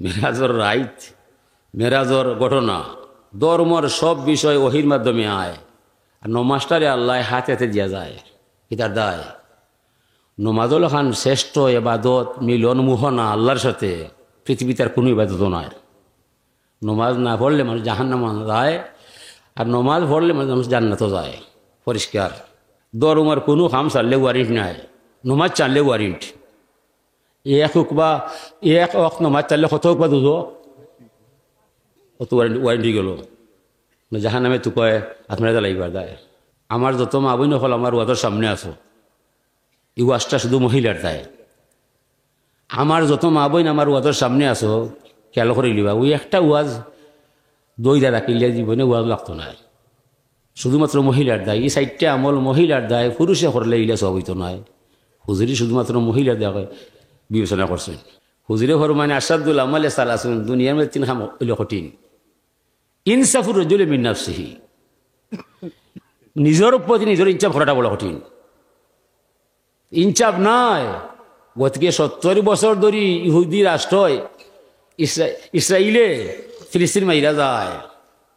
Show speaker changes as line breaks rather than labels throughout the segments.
মেরাজর রাইত, মেরাজর ঘটনা, ধর্মর সব বিষয় ওহির মাধ্যমে আয়। আর নমাজটারে আল্লাহ হাতে হাতে দিয়া যায়, ইতার দায়। নমাজল খান শ্রেষ্ঠ এবাদত, মিলন মোহনা আল্লাহর সাথে পৃথিবীতে আর কোনো ইবাদত নয়। নমাজ না পড়লে মানুষ জাহান্নামে যায়, আর নমাজ পড়লে মানুষ জান্নাতও যায় পরিষ্কার। ধর্মের কোনো কাম চাললে ওয়ারেন্ট নাই, নমাজ চাললে ওয়ারেন্ট। এক হোক বা এক অক নমাজ চাললে কত হোক বা দুধো কত ওয়ারেন্টি গেল। জাহান্নামে তো কয় আপনারা লাগবার দেয়। আমার যত মা বই নকল আমার ওয়াদের সামনে আছো, এই ওয়াজটা শুধু মহিলার দায়। আমার যত মা বই আমার ওয়াদের সামনে আছো, খেয়াল করে লিবা, ওই একটা ওয়াজ দইরা রাখিলে জীবনে ওয়াজ লাগতো না। শুধুমাত্র মহিলার দায়, এই সাইডটা আমল মহিলার দায়, পুরুষে করলে ইলা সব হইতো নয়। হুজুরি শুধুমাত্র মহিলার দায় বিবেচনা করছেন। হুজুরে ফরমানে আসাদুল আমালে সালাসুন, দুনিয়ার মধ্যে তিন খাম হইল কঠিন। ইনসাফুর রজুলে মিন নাফসিহি, নিজের প্রতি নিজের ইনসাফ করাটা বড় কঠিন। ইনসাফ নাই। গতকে 70 বছর ধরে ইহুদি রাষ্ট্রয় ইসরায়েলে ফিলিস্তিন মাইরা যায়।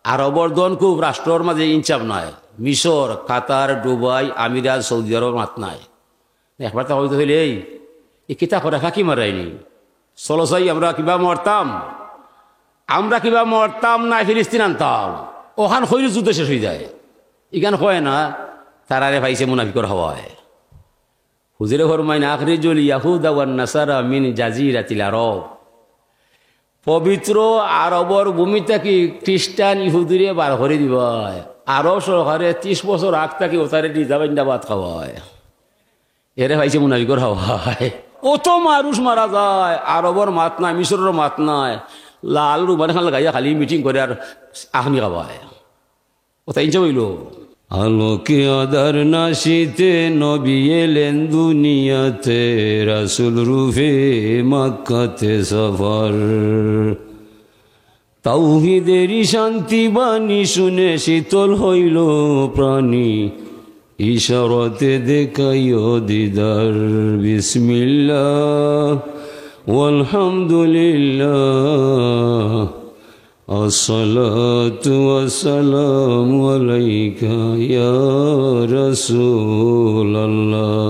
আরবর দন খুব রাষ্ট্রর মাঝে ইনসাফ নাই। মিশর, কাতার, দুবাই, আমিরাত, সৌদি আরব মাত নাই। একবার তা হইতে হইলে এই কিতা করে ফাঁকি মারাইনি চলো চাই আমরা কিবা মরতাম, আমরা কিবা মরতাম না ফিলিস্তিন আনতাম। ওখান হইলে যুদ্ধ শেষ হয়ে যায়। ইখান হয় না তারারে পাইছে মুনাফিকর হওয়ায়। হুজুরে ফরমাইন আখরিজুল ইয়াহুদা ওয়ান নাসারা মিন জাজিরাতিল আরব, পবিত্র আরবর ভূমি থেকে খ্রিস্টান ইহুদিরে বার করে দিবায়। আরব সরকারে 30 বছর আগ থেকে ওতারে নিজাবাদ খাওয়ায়। এরে পাইছে মুনাফিকর হওয়ায়। অত মানুষ মারা যায়, আরবর মাত নাই, মিশরের মাত নাই। লাল রুবান খান লাগাইয়া খালি মিটিং করে আর আহনি খাওয়ায়। ওটাই হইল আলোকে আদার নাশিতে নবী এলেন দুনিয়াতে, রাসূল রূপে মক্কাতে সফর। তাওহীদেরই শান্তি বাণী শুনে শীতল হইল প্রাণী, ইশারাতে দেখাইও দিদার। বিসমিল্লাহ ওয়ালহামদুলিল্লাহ, আসসালাতু ওয়াসসালামু আলাইকা ইয়া রাসূলাল্লাহ।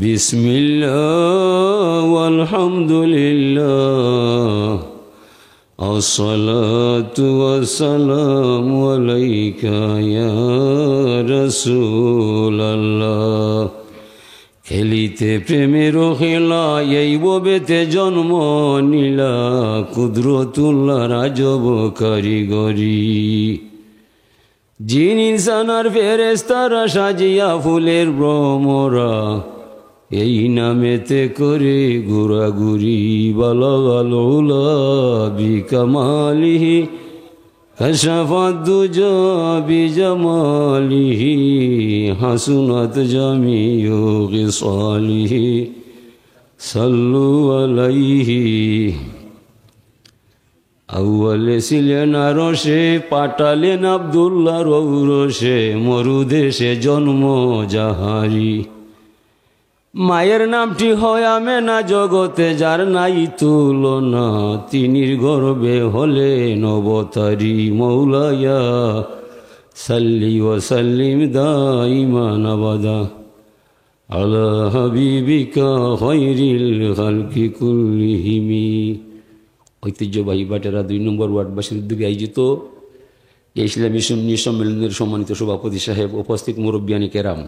বিসমিল্লাহ ওয়ালহামদুলিল্লাহ, আসসালাতু ওয়াসসালামু আলাইকা ইয়া রাসূলাল্লাহ। খেলিতে প্রেমের খেলা এই ববেতে জন্ম নিলা, কুদরতুল্লাহ রাজব কারিগরি। জিন ইনসানার ফেরেশতারা সাজিয়া ফুলের ভ্রমরা, এই নামেতে করে ঘুরাঘুরি। বালাগাল উলা বিকামালিহি, কাশাফাত দুজা বিজামালিহি, হাসুনাত জামিউ খিসালিহি, সাল্লু আলাইহি। আউয়ালে ছিলেন আরশে, পাঠালেন আব্দুল্লাহ রৌরসে, মরুদেশে জন্ম যাহারি। মায়ের নামটি হয় আমেনা, জগতে যার নাই তুলনা, তিনির গর্বে হলেন অবতারী। মৌলায়া সাল্লি ওয়া সাল্লিম দাইমান আবাদা আলা হাবিবিকা খায়রিল খালকি কুল্লিহিমি। ঐতিহ্যবাহী বাটেরা 2 নম্বর ওয়ার্ডবাসীর উদ্যোগে আয়োজিত এই ইসলামী সুন্নি সম্মেলনের সম্মানিত সভাপতি সাহেব, উপস্থিত মুরব্বিয়ানি কেরাম,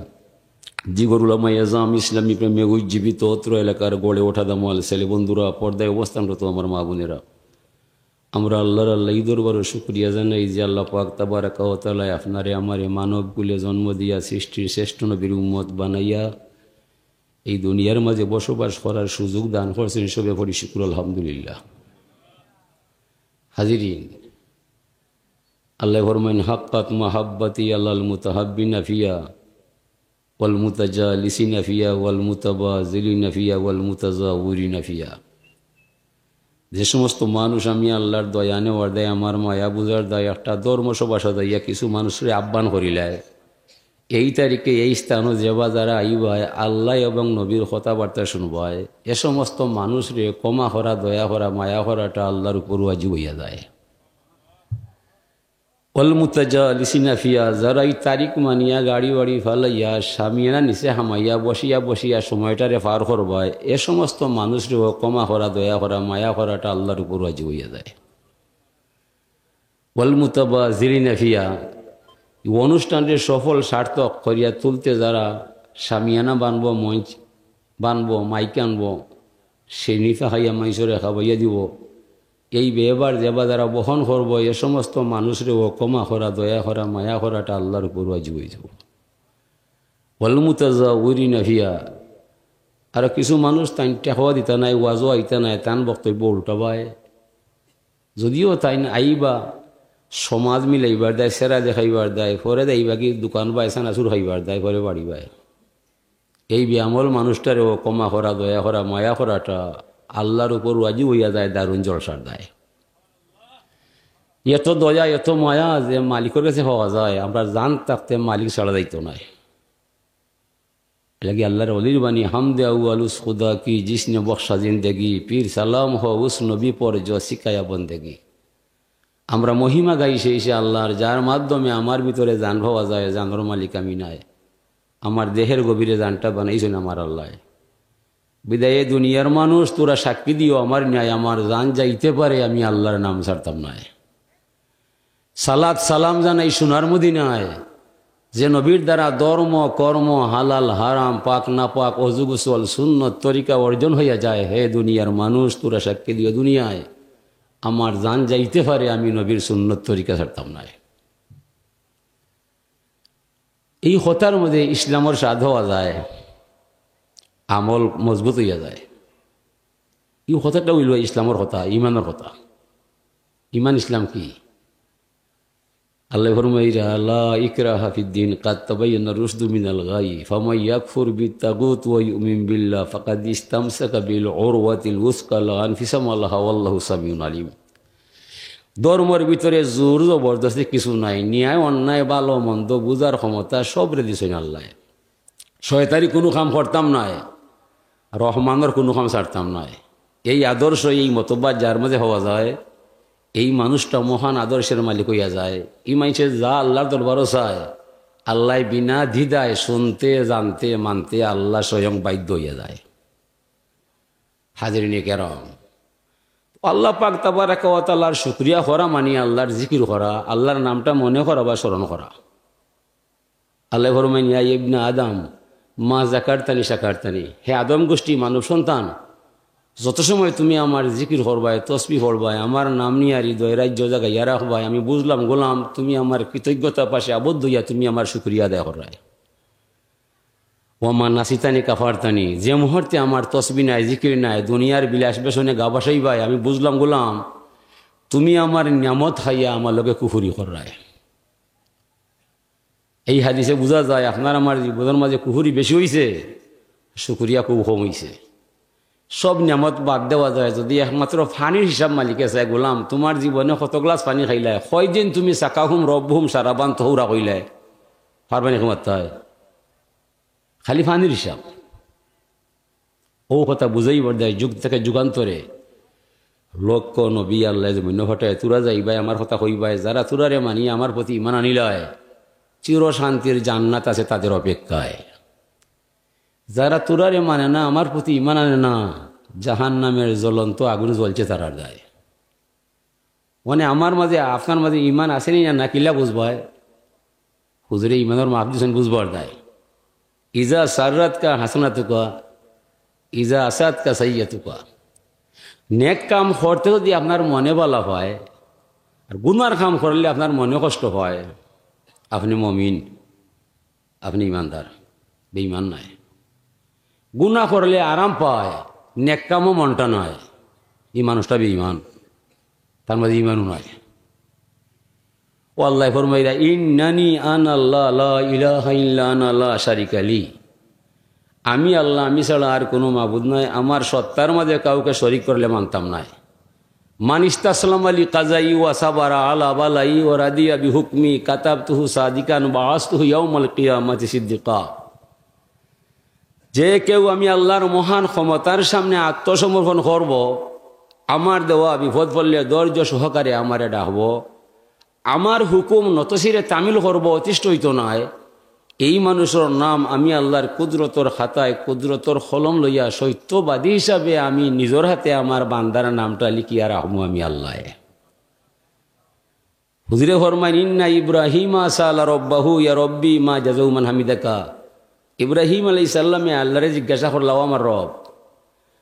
জিগর উলামা এজাম, ইসলামী প্রেমে উজ্জীবিত অত্র এলাকার গড়ে ওঠা দামাল ছেলে বন্ধুরা, পর্দায় অবস্থানরত আমার মা বোনেরা, আমরা আল্লাহর আল্লাহ দরবারে শুকরিয়া জানাই যে আল্লাহ পাক তাবারাকা ওয়া তাআলা আপনারে আমারে মানব কুলে জন্ম দিয়া সৃষ্টির শ্রেষ্ঠ নবীর উম্মত বানাইয়া এই দুনিয়ার মাঝে বসবাস করার সুযোগ দান করছেন। সবে পড়ি শুকর আলহামদুলিল্লাহ। হাজিরিন, আল্লাহ ফরমাইন হাক্কাত মাহাব্বাতি আল্লাল মুতাহাব্বিনা ফিয়া ওয়াল মুতাজালিসিনা ফিয়া ওয়াল মুতাবাজিলিনা ফিয়া ওয়াল মুতাজাউরিনা ফিয়া। যে সমস্ত মানুষ আমি আল্লাহর দয়া নেওয়ার দেয়, আমার মায়া বুঝার দেয়, একটা ধর্ম সভা সাজাইয়া কিছু মানুষের আহ্বান করিলায়, এই তারিখে এই স্থানও যেবা যারা আইবায় আল্লাহ এবং নবীর কথাবার্তা শুনবায় এ সমস্ত মানুষরে ক্ষমা করা, দয়া করা, মায়া করাটা আল্লাহর উপর ওয়াজিব হইয়া যায়। অলমুতাজালিসিনা ফিয়া, যারা এই তারিখ মানিয়া গাড়ি বাড়ি ফালাইয়া সামিয়ানা নিচে হামাইয়া বসিয়া বসিয়া সময়টারে পার করবায় এ সমস্ত মানুষরেও ক্ষমা করা, দয়া করা, মায়া করাটা আল্লাহর উপর ওয়াজিব হইয়া যায়। অলমুতাবাজিরিনা ফিয়া, অনুষ্ঠানটি সফল সার্থক করিয়া তুলতে যারা সামিয়ানা বানব, মঞ্চ বানব, মাইক আনব, সে নিফা খাইয়া মাইসরে খাবাইয়া দিব, এই ব্যবহার যেবা যারা বহন করব এ সমস্ত মানুষরেও ক্ষমা করা, দয়া করা, মায়া করাটা আল্লাহর উপর ওয়াজিব হয়ে যাব। অলমুতাজাউরিনা ফিয়া, আর কিছু মানুষ তাই টেকোয়া দিতা নাই, ওয়াজও আইতা নাই, তান বক্তব্য উল্টাবায়, যদিও তাই আইবা সমাজ মিলাইবার দেয়, সেরা দেখাইবার দেয়, পরে দেয়বা কি দোকান বায় সানাচুর খাইবার দেয়, পরে বাড়ি বায়। এই ব্যামল মানুষটারেও ক্ষমা করা, দয়া করা, মায়া করাটা আল্লাহর উপর ওয়াজিব হইয়া যায়, দারুণ জলসার দেয়। এত দয়া এত মায়া যে মালিকের কাছে হওয়া যায়, আমরা জান থাকতে মালিক ছাড়া যাইতো নাই। लगी अल्लाह वलीर बानी हमद अव्वल उस खुदा की जिसने बख्शा जिंदगी, पीर सलाम हो उस नबी पर जो শিখায়া বন্দেগী। আমরা মহিমা গাই সেই সে আল্লাহর, যার মাধ্যমে আমার ভিতরে জান পাওয়া যায়, জানোর মালিক আমি নাই, আমার দেহের গভীরে জানটা বানাইছেন আমার আল্লাহ। বিদায়ে দুনিয়ার মানুষ তোরা সাক্ষী দিও আমার ন্যায়, আমার জান যাইতে পারে আমি আল্লাহর নাম ছাড়তাম নাই। সালাত সালাম জানাই সোনার মদিনায়, যে নবীর দ্বারা ধর্ম কর্ম হালাল হারাম পাক না পাক অজু গোসল সুন্নত তরিকা অর্জন হইয়া যায়। হে দুনিয়ার মানুষ তোরা সাক্ষী দিও দুনিয়ায়, আমার জান যাইতে পারে আমি নবীর সুন্নত তরিকা ছাড়তাম না। এই কথার মধ্যে ইসলামের স্বাদ হওয়া যায়, আমল মজবুত হইয়া যায়। এই কথাটা হইল ইসলামের কথা, ইমানের কথা। ইমান ইসলাম কি? আল্লাহ ফরমাইরা লা ইকরাহা ফিদ্দিন কাদ তাবায়্যানা রুশদু মিনাল গাই ফামান ইয়াকফুর বিত্তাগুত ওয়া ইউমিন বিল্লাহ ফাকাদ ইসতামসাকা বিল উরওয়াতিল উসকা লা ইনফিসামা লাহা ওয়াল্লাহু সামিউন আলিম। ধর্মের ভিতরে জোর জবরদস্তি কিছু নাই, ন্যায় অন্যায় ভালো মন্দ বুঝার ক্ষমতা সব রে দিছেন আল্লাহ। শয়তানি কোনো কাম করতাম নাই, রহমানের কোনো কাম ছাড়তাম নাই। এই আদর্শ এই মতবাদ যার মধ্যে হওয়া যায়, এই মানুষটা মহান আদর্শের মালিক হইয়া যায়। এই মানুষের যা আল্লাহর দরবারও চায়, আল্লাহ বিনা দ্বিধায় শুনতে জানতে মানতে আল্লাহ স্বয়ং বাধ্য হইয়া যায়। হাজিরিনে কেরাম, আল্লাহ পাক তাবারাকা ওয়া তাআলার শুকরিয়া করা মানে আল্লাহর জিকির করা, আল্লাহর নামটা মনে করা বা স্মরণ করা। আল্লাহ ফরমায় ইয়া ইবনা আদম মা যাকারতানি শাকারতানি, হে আদম গোষ্ঠী মানব সন্তান, যত সময় তুমি আমার জিকির করবায়, তসবিহ করবায়, আমার নাম নিয়ে হৃদয় রাজ্য জায়গায় ইয়া রাখবায়, আমি বুঝলাম গোলাম তুমি আমার কৃতজ্ঞতা পাশে আবদ্ধ হইয়া তুমি আমার শুকরিয়া আদায় করায়। ওমা নাসিতানি কাফারতানি, যে মুহূর্তে আমার তসবি নাই জিকির নাই দুনিয়ার বিলাস বেসনে গা বাসাইবাই, আমি বুঝলাম গোলাম তুমি আমার নিয়ামত খাইয়া আমার লগে কুফুরি করায়। এই হাদিসে বোঝা যায় আপনার আমার জীবনের মাঝে কুফুরি বেশি হয়েছে, শুকরিয়া খুব কম হয়েছে। সব নিয়ামত বাদ দেওয়া যায় যদি একমাত্র পানির হিসাব মালিকে চায়, গোলাম তোমার জীবনে কত গ্লাস পানি খাইলাই, কয়দিন তুমি সাকাহুম রব্বুহুম সারাবান তহুরা কইলাই, পারবানি ক্ষমতা হয় খালি পানির হিসাব। ও কথা বুঝাইবার দেয় যুগ থেকে যুগান্তরে লক্ষ নবী আল্লাহ জমিন ঘটায় তুরা যাইবাই আমার কথা কইবাই, যারা তুরারে মানি আমার প্রতি ইমান আনিলায় চির শান্তির জান্নাত আছে তাদের অপেক্ষায়। যারা তুরারে মানে না আমার প্রতি ইমান আনে না, জাহান নামের জ্বলন্ত আগুন জ্বলছে তারার দায়। মানে আমার মাঝে আপনার মাঝে ইমান আসেনি না কিল্লা বুঝবায়, হুজুরে ইমানের মাপ দিয়েছেন বুঝবার দায়। ইজা সাররাত কা হাসানাতুকা ইজা আসাদ কা সাইয়াতুকা, নেক কাম করতে যদি আপনার মনে বলা হয় আর গুনার কাম করলে আপনার মনে কষ্ট হয়, আপনি মমিন, আপনি ইমানদার। বেঈমান নাই। গুনাহ করলে আরাম পায়, নেক কামও মনটা নয়, এই মানুষটা বেঈমান, তার মধ্যে ইমানও নয়। ও আল্লাহ ফরমাইরা ইন্নানি আনাল্লাহ লা ইলাহা ইল্লা আনা লা শারিকা লি, আমি আল্লাহ, আমি ছাড়া আর কোনো মাবুদ নয়, আমার সত্তার মাঝে কাউকে শরিক করলে মানতাম নাই। মানিস্তাসলাম আলী কাজাই ওয়া সাবারা আলা বালাই ও রাদিয়া বিহুকমি কাতাবতুহু সাদিকান বাআসতুহু ইয়াউমাল কিয়ামাতি সিদ্দিকা। যে কেউ আমি আল্লাহর মহান ক্ষমতার সামনে আত্মসমর্পণ করব, আমার দেওয়া বিপদ পড়লে ধৈর্য সহকারে আমারে ডাকব, আমার হুকুম নতশিরে তামিল করব, অতিষ্ঠ হইত নয়, এই মানুষের নাম আমি আল্লাহর কুদরতর খাতায় কুদরতর কলম লইয়া সত্যবাদী হিসাবে আমি নিজের হাতে আমার বান্দার নামটা লিখিয়া রাখবো আমি আল্লাহ। হুজুরে ফরমাইন ইন্না ইব্রাহিম সালা রব্বাহু ইয়া রব্বি মা জাযাউমান হামিদাকা। ইব্রাহিম আলাইহিস সালামে আল্লাহরে জিজ্ঞাসা করলাম, আমার রব,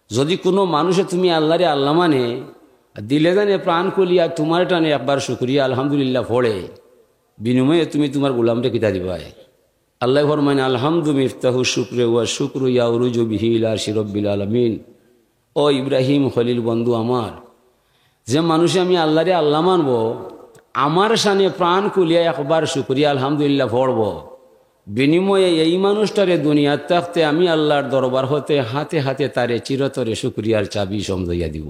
যদি কোনো মানুষে তুমি আল্লাহরে আল্লাহ মানে দিলে জানে প্রাণ খুলিয়া তোমার টানে একবার শুকরিয়া আলহামদুলিল্লাহ পড়ে, বিনিময়ে তুমি তোমার গোলামরে কিতা দিবাই? আল্লাহ ফরমাইন আলহামদু মিফতাহু শুকরে ওয়া শুকরু ইয়াউরুজু বিহি ইলা আরশি রব্বিল আলামিন। ও ইব্রাহিম খলিল বন্ধু আমার, যে মানুষে আমি আল্লাহরে আল্লাহ মানব, আমার সামনে প্রাণ খুলিয়া একবার শুকরিয়া আলহামদুলিল্লাহ পড়ব, বিনিময়ে এই মানুষটারে দুনিয়ার থাকতে আমি আল্লাহর দরবার হতে হাতে হাতে তারে চিরতরে শুকরিয়ার চাবি সমঝাইয়া দিব।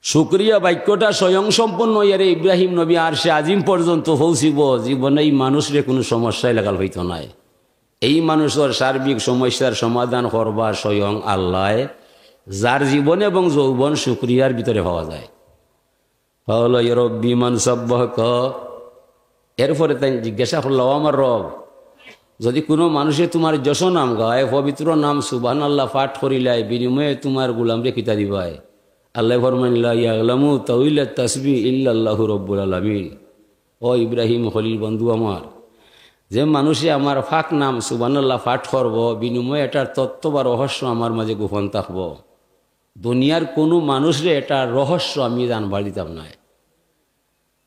শুকরিয়া বাক্যটা স্বয়ং সম্পন্ন ইয়ারে ইব্রাহিম নবী আরশে আজিম পর্যন্ত পৌঁছিব, জীবনে এই মানুষরে কোনো সমস্যায় লাগাল হইত নাই। এই মানুষের সার্বিক সমস্যার সমাধান করবার স্বয়ং আল্লাহ, যার জীবন এবং যৌবন শুকরিয়ার ভিতরে পাওয়া যায়। রব্বি মান সাব্বাহক। এরপরে তাই জিজ্ঞাসা করল, আমার রব, যদি কোনো মানুষে তোমার যশ নাম গায়, পবিত্র নাম সুবহানাল্লাহ পাঠ করিলাই, বিনিময়ে তোমার গোলামরে কিতা দিবাই? আল্লাহ ফরমান লা ইয়ালামু তাউইলা তাসবিহ ইল্লাল্লাহু রাব্বুল আলামিন। ও ইব্রাহিম খলিল বন্ধু আমার, যে মানুষে আমার ফাঁক নাম সুবহানাল্লাহ পাঠ করব, বিনিময়ে এটার তত্ত্ব বা রহস্য আমার মাঝে গোপন থাকব, দুনিয়ার কোনো মানুষরে এটা রহস্য আমি জানবার দিতাম না।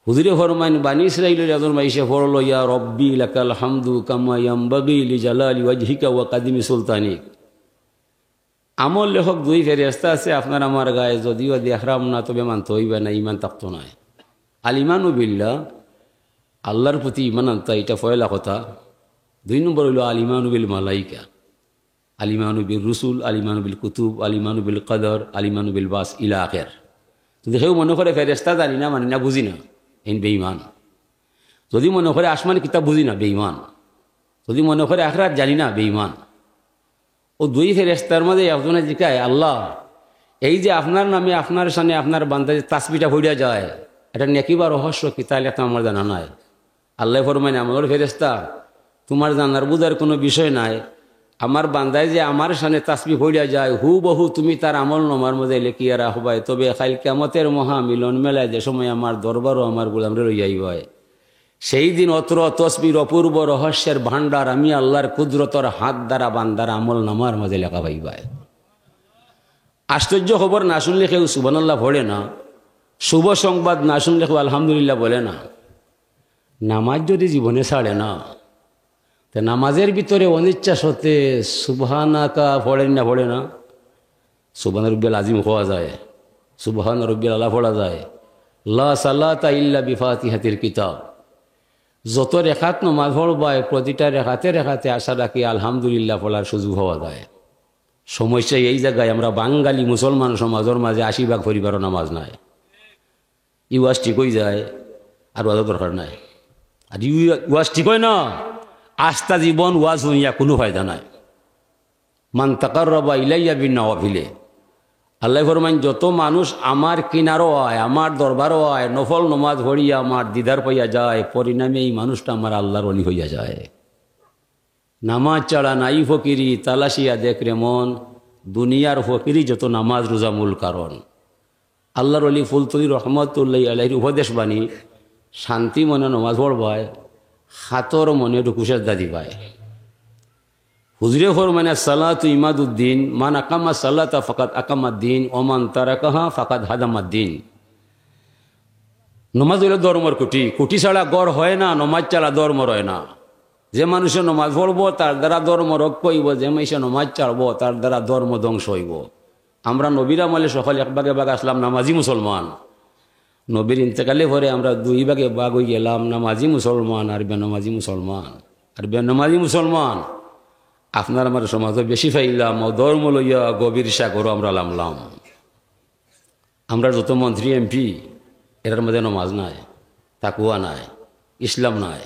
হুজুরে ফরমাইন বানি ইসরাইলের একজন মাইসে পড়ল, ইয়া রব্বি লাকাল হামদু কামা ইয়ামবাগি লিজালালি ওয়াজহিকা ওয়া কাদিমি সুলতানিক। আমল লেখক দুই ফেরেশতা আছে আপনার আমার গায়ে, যদিও দেখরাম না তবে মানতে হইবে না, ইমান থাকতো না। আল ইমানু বিল্লাহ, আল্লাহর প্রতি ইমান আনতা, এটা পয়লা কথা। দুই নম্বর হইল আল ইমানু বিল মালাইকা, আল ইমানু বিল রসুল, আল ইমানু বিল কুতুব, আল ইমানু বিল কদর, আল ইমানু বিল বাস ইলা আখের। তো দেখেও মনে করে ফেরেশতা জানি না, মানি না, বুঝি না, এই বেঈমান। যদি মনে করে আসমান কিতাব বুঝি না, বেঈমান। যদি মনে করে আখরাত জানি না, বেঈমান। ও দুই ফেরেশতার মধ্যে একজনে জিজ্ঞায়, আল্লাহ, এই যে আপনার নামে আপনার সামনে আপনার বান্দা যে তাসবিটা হইয়া যায়, এটা নেকি বা রহস্য কি? তাহলে একটা আমার জানা নাই। আল্লাহ ফরমাইন, আমার ফেরেশতা, তোমার জানার বুঝার কোনো বিষয় নাই। আমার বান্দায় যে আমার সামনে তাসবি হইয়া যায়, হু বহু তুমি তার আমল নামার মধ্যে লেখিয়া রাখবাই। তবে খাইল কিয়ামতের মহা মিলন মেলায় যে সময় আমার দরবারও আমার গোলামরে লইয়াইবাই, সেই দিন অত্র তসবির অপূর্ব রহস্যের ভান্ডার আমি আল্লাহর কুদরতর হাত দ্বারা বান্দার আমল নামার মাঝে লেখা পাইবাই। আশ্চর্য খবর না শুনলে কেউ সুবহানাল্লাহ পড়ে না, শুভ সংবাদ না শুনলে কেউ আলহামদুলিল্লাহ বলে না। নামাজ যদি জীবনে ছাড়ে না, তো নামাজের ভিতরে অনিচ্ছা সত্ত্বে সুবহানাকা পড়েন না, পড়ে না। সুবহান রব্বিল আজিম হওয়া যায়, সুবহান রব্বিল আলা পড়া যায়। লা সালাতা ইল্লা বিফাতিহাতিল কিতাব। যত রেখাত নমাজ পড়বায় প্রতিটা রেখাতে রেখাতে আশা রাখি আলহামদুলিল্লাহ পড়ার সুযোগ হওয়া যায়। সমস্যা এই জায়গায়, আমরা বাঙালি মুসলমান সমাজের মাঝে ৮০% পরিবারও নামাজ নাই। ওয়াজ ঠিক হয়ে যায় আর ওয়াজও দরকার নাই। আর ওয়াজ ঠিক হয় না, আস্থা জীবন ওয়াজ হইয়া কোনো ফায়দা নাই। মান তাকাররাবা ইলাইয়া বিন্নাওয়াফিলে। আল্লাহ ফরমাইন, যত মানুষ আমার কিনারও হয়, আমার দরবারও হয়, নফল নমাজ পড়িয়া আমার দিদার পাইয়া যায়, পরিণামে এই মানুষটা আমার আল্লাহর ওলি হইয়া যায়। নামাজ ছাড়া নাই ফকিরি, তালাশিয়া দেখ রে মন, দুনিয়ার ফকিরি যত নামাজ রোজা মূল কারণ। আল্লাহর ওলি ফুলতলি রহমতুল্লাহ আলাইহির উপদেশ বাণী, শান্তি মনে নমাজ পড়বায়, হাতর মনে রুকুশের দাদি পায়। হুজুরে ফরমানে সালাতু ইমাদুদ্দিন, মান আকামা সালাতা ফাকাদ আকামাদ্দিন, ওমান তারাকাহা ফাকাদ হাদামাদ্দিন। নমাজ হইল ধর্মর কুটি, কুটি ছাড়া গড় হয় না, নমাজ ছাড়া ধর্ম হয় না। যে মানুষে নমাজ পড়বো তার দ্বারা ধর্ম রক্ষ হইব, যে মানুষে নমাজ ছাড়বো তার দ্বারা ধর্ম ধ্বংস হইব। আমরা নবীর আমলে সকলে এক ভাগে ভাগ আসলাম নামাজি মুসলমান, নবীর ইন্তেকালে পরে আমরা দুই ভাগে ভাগ হয়ে গেলাম, নামাজি মুসলমান আর বেনামাজি মুসলমান। আর বেনামাজি মুসলমান আপনার আমার সমাজে বেশি ফাইলাম, ধর্ম লইয়া গভীর সাগর আমরা লামলাম। আমরা যত মন্ত্রী এমপি এটার মধ্যে নমাজ নাই, তাকুয়া নাই, ইসলাম নাই।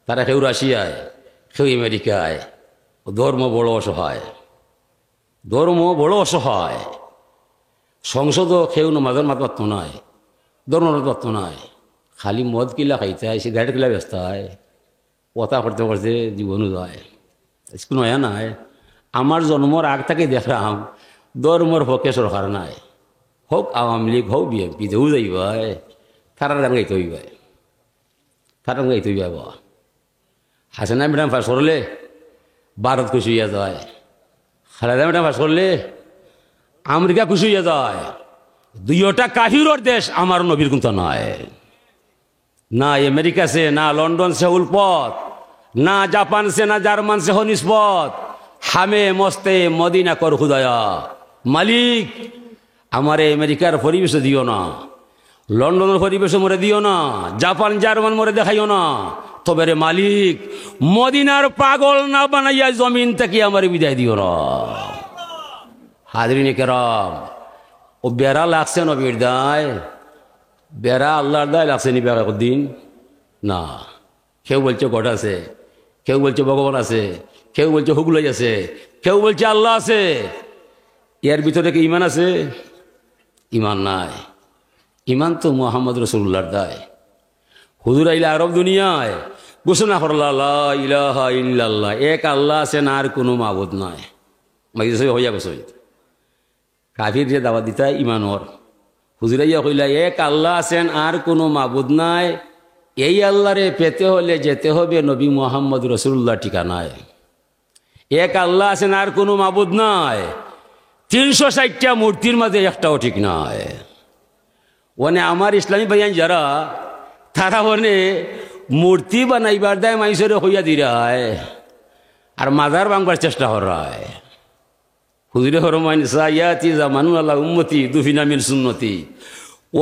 তারা কেউ রাশিয়ায়, কেউ আমেরিকায়। ধর্ম বড় অসহায়, ধর্ম বড় অসহায়। সংসদও কেউ নমাজের মাত পারত নাই, ধর্মের মাত পারত নাই। খালি মদ কিলা খাইতে হয়, সিগারেট কিলা ব্যস্ত হয়, কথা করতে করতে জীবনও যায়। কোনো নয়া নাই। আমার জন্মর আগ থেকে দেখলাম ধর্মর পক্ষে সরকার নাই, হোক আওয়ামী লীগ হোক বিএনপি, যেও যাইব তারার গান গাইতে হইব, তারার গাইতে হইব। হাসিনা ম্যাডাম পাস করলে ভারত খুশি হইয়া যায়, খালেদা ম্যাডাম পাস করলে আমেরিকা খুশি হইয়া যায়। দুইটা কাফিরর দেশ, আমার নবীর কিন্তু নয়। না আমেরিকা সে, না লন্ডন সে উল্পথ, না জাপান সে, না জার্মান সে নিষ্পত। হামে মস্তে মদিনা কর খুদায়া। মালিক আমারে আমেরিকার পরিবেশ দিও না, লন্ডনের পরিবেশ মরে দিও না, জাপান জার্মান মরে দেখাইও না। তবে রে মালিক মদিনার পাগল না বানাইয়া জমিন থেকে আমার বিদায় দিও না। হাজরিনে কেরাম, ও বেড়া লাগছে নবীর দায়, বেড়া আল্লাহর দায় লাগছে নি বেড়া দিন না। কেউ বলছে গড আছে, কেউ বলছে ভগবান আছে, কেউ বলছে হুগলাই আছে, কেউ বলছে আল্লাহ আছে। এর ভিতরে কি ইমান আছে? ইমান নাই। ইমান তো মুহাম্মদ রাসূলুল্লাহর দায়। হুজুর আইলা আরব দুনিয়ায় ঘোষণা করলা লা ইলাহা ইল্লাল্লাহ, এক আল্লাহ আছেন আর কোনো মাবুদ নাই। মাইছে হইয়া গেছে। কাফির যে দাওয়াত দিতা ইমানর, হুজুরাইয়া কইলা এক আল্লাহ আছেন আর কোনো মাবুদ নাই। এই আল্লাহরে পেতে হলে যেতে হবে নবী মুহাম্মদ রাসূলুল্লাহ ঠিকানায়। এক আল্লাহ আছেন আর কোনো মাবুদ নাই। 360টা মূর্তির মাঝে একটাও ঠিক নাই। ওনে আমার ইসলামী ভাইয়ান যারা, তারা ওনে মূর্তি বানাইবার দেয় মাইসরে হইয়া দিরায় আর মাজার ভাঙবার চেষ্টা করায়। হুজুরে হরমাইন সাইয়াতি জামানু আল্লাহ উম্মতি দুফিনা মিন সুন্নতি।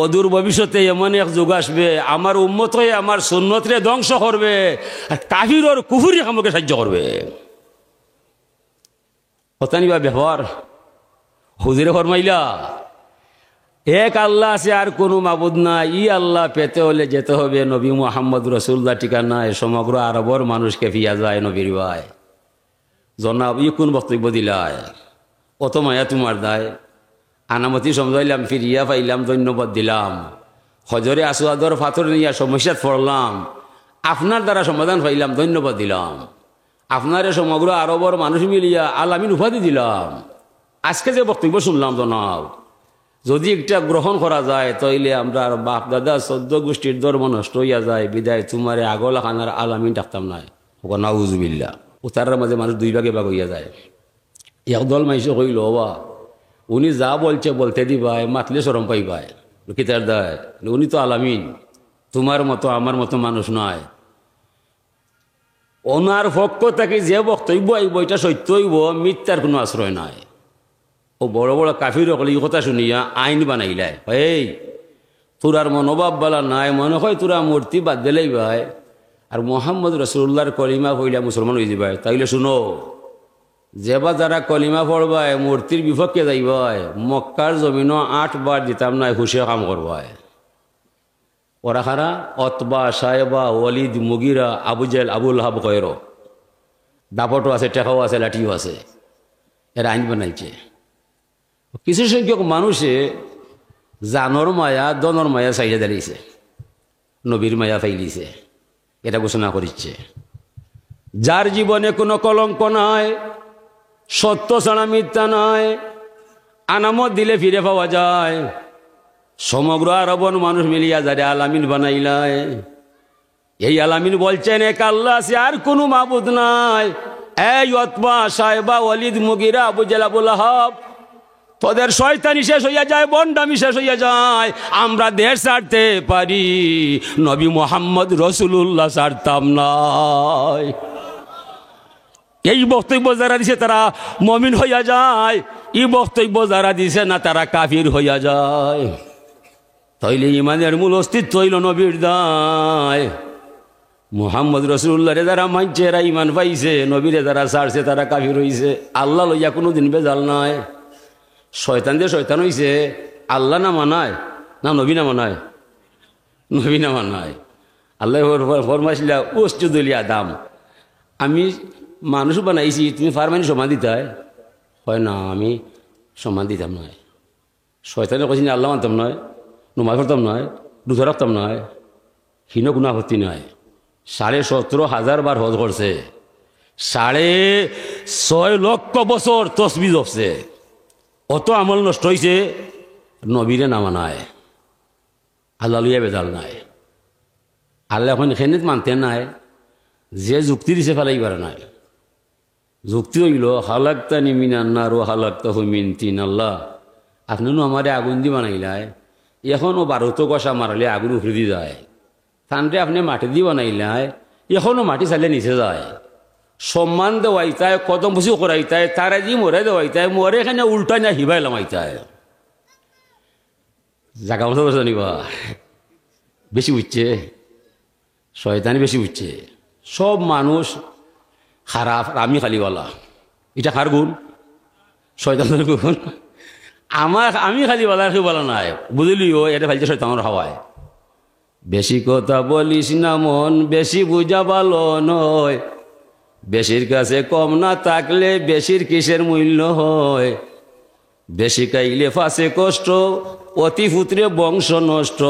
অদূর ভবিষ্যতে এমন এক যুগ আসবে আমার উম্মত হয়ে আমার সুন্নতরে ধ্বংস করবে আর কাফির ওর কুফুরি আমাকে সাহায্য করবে। হতানি বা ব্যবহার হুজুরে ফরমাইলা এক আল্লাহ আছে আর কোনো মাবুদ নাই। ই আল্লাহ পেতে হলে যেতে হবে নবী মুহাম্মদ রাসূলুল্লাহ ঠিকানায়। সমগ্র আরবর মানুষকে ফিয়া যায় নবীর ভাই। জনাব ই কোন বক্তব্য দিলায়? অত মায়া তোমার দায়। আনামতি সমঝাইলাম, ফিরিয়া পাইলাম, ধন্যবাদ দিলাম। হজরে আসওয়াদর পাথর নিয়ে সমস্যাত পড়লাম, আপনার দ্বারা সমাধান পাইলাম, ধন্যবাদ দিলাম। আপনারে সমগ্র আরবর মানুষ মিলিয়া আলামিন উপাধি দিলাম। আজকে যে বক্তব্য শুনলাম জনাব, যদি একটা গ্রহণ করা যায় তাইলে আমরা বাপ দাদা 14 গোষ্ঠীর ধর্ম নষ্ট হইয়া যায়। বিদায় তোমারে আগলা খানার আলামিন ডাকতাম নাই। নাউজুবিল্লাহ। উতারের মাঝে মানুষ দুই ভাগে ভাগ হইয়া যায়। একদল মাইসে কইল বা উনি যা বলছে বলতে দিবাই, মাতলে সরম পাইবাই। কিতার দায় উনি তো আলামিন, তোমার মতো আমার মতো মানুষ নয়। ওনার পক্ষ থেকে যে বক্তব্য আইব এটা সত্য হইব, মিথ্যার কোনো আশ্রয় নাই। ও বড় বড় কাফির সকলে এই কথা শুনিয়া আইন বানাইলাই, এই তোরার মনোভাব বলা নাই, মনে হয় তোরা মূর্তি বাদ দিলেই ভাই আর মুহাম্মদ রাসূলুল্লাহর কলিমা পড়িয়া মুসলমান হয়ে যাবাই। তাইলে শুনো, যেবা যারা কলিমা পড়বায় মূর্তির বিপক্ষে যাইবাই, মক্কার জমিনও 8 বার দিতাম নাই, হুশিয়া কাম করবায়। ওরা খারা অতবা, সাহেবা, ওয়ালিদ, মুগিরা, আবু জেল, আবুল হাব কয়ের দাপটও আছে, টেকাও আছে, লাঠিও আছে। এরা আইন বানাইছে। কিছু সংখ্যক মানুষে জানর মায়া দনর মায়া চাইয়া দাঁড়িয়েছে, নবীর মায়া ফাইলিছে, এটা ঘোষণা করিচ্ছে। যার জীবনে কোনো কলঙ্ক নাই, সত্য ছাড়া মিথ্যা নাই, আনামত দিলে ফিরে পাওয়া যায়। সমগ্র আরবন মানুষ মিলিয়া যারা আলামিন বানাইলায়, এই আলামিন বলছেন এক আল্লাহ আছে আর কোনো মাবুদ নাই। এই উতবা, সাহেবা, ওয়ালিদ, মুগিরা, আবু জেল, আবুল আহাব, তোদের শয়তানি শেষ হইয়া যায়, বন্ডামি শেষ হইয়া যায়। আমরা দেশ ছাড়তে পারি, নবী মুহাম্মদ রাসূলুল্লাহ ছাড়তাম না। এই বক্তব্য যারা দিছে তারা মুমিন হইয়া যায়, এই বক্তব্য যারা দিছে না তারা কাফির হইয়া যায়। তাইলে ইমানের মূল অস্তিত্ব হইল নবীর দায়। মুহাম্মদ রাসূলুল্লাহ রে যারা মানছে এরা ইমান পাইছে, নবীরে যারা ছাড়ছে তারা কাফির হইছে। আল্লাহ লইয়া কোনোদিন বেজাল নাই। শয়তান দিয়ে শয়তান হইছে, আল্লাহ না মানায় না নবী না মানায়? নবী না মানায়। আল্লাহ ফরমাইছিলা উসজুদুল আদম, আমি মানুষ বানাইছি, তুমি ফারমানি সমান দিতাই? হয় না, আমি সমান দিতাম নয়। শয়তানে কইছি আল্লাহ মানতাম নয়, নমাজ পড়তাম নয়, রোজা রাখতাম নয়, হীন কোনো আপত্তি নয়। 17,500 বার হজ করছে, 6.5 লক্ষ বছর তসবি জপছে, অত আমল নষ্ট হয়েছে, নবীরে নামা নাই, আল্লাহ লইয়া বেজাল নাই। আল্লাহ এখন এখানে মানতে নাই, যে যুক্তি দিছে ফেলাইবার নাই। যুক্তি হইল হালাক্তানি মিনান্নার ও হালাক্তাহু মিন তিন, আল্লাহ আপনি আমারে আগুন দি বানাইলাই, এখনও 12 কষা মারলে আগুন উফরে দিয়ে যায়। তানরে আপনি মাটি দিয়ে বানাইলাই, এখনও মাটি চাইলে নিচে যায়। সম্মান দেওয়াইতায়, কদম বসি করাইতায়, তারা যি মরে দেওয়াইতায়, মরে এখানে উল্টাই না হিবাই লামাইতায়। জাগা মতো জানিবা বেশি বুঝছে, শয়তানি বেশি বুঝছে। সব মানুষ খারাপ, আমি খালিওয়ালা, এটা কার গুণ? শয়তানের গুণ। আমি খালিওয়ালা, কেউ বলা নাই, বুঝলিও এটা ফাইলছে শয়তানের হাওয়ায়। বেশি কথা বলিস না মন, বেশি বুঝা ভালো নয়, বেশির কাছে কম না থাকলে বেশির কিসের মূল্য হয়। বেশি খাইলে ফাঁসে কষ্ট, অতি পুত্রে বংশ নষ্ট,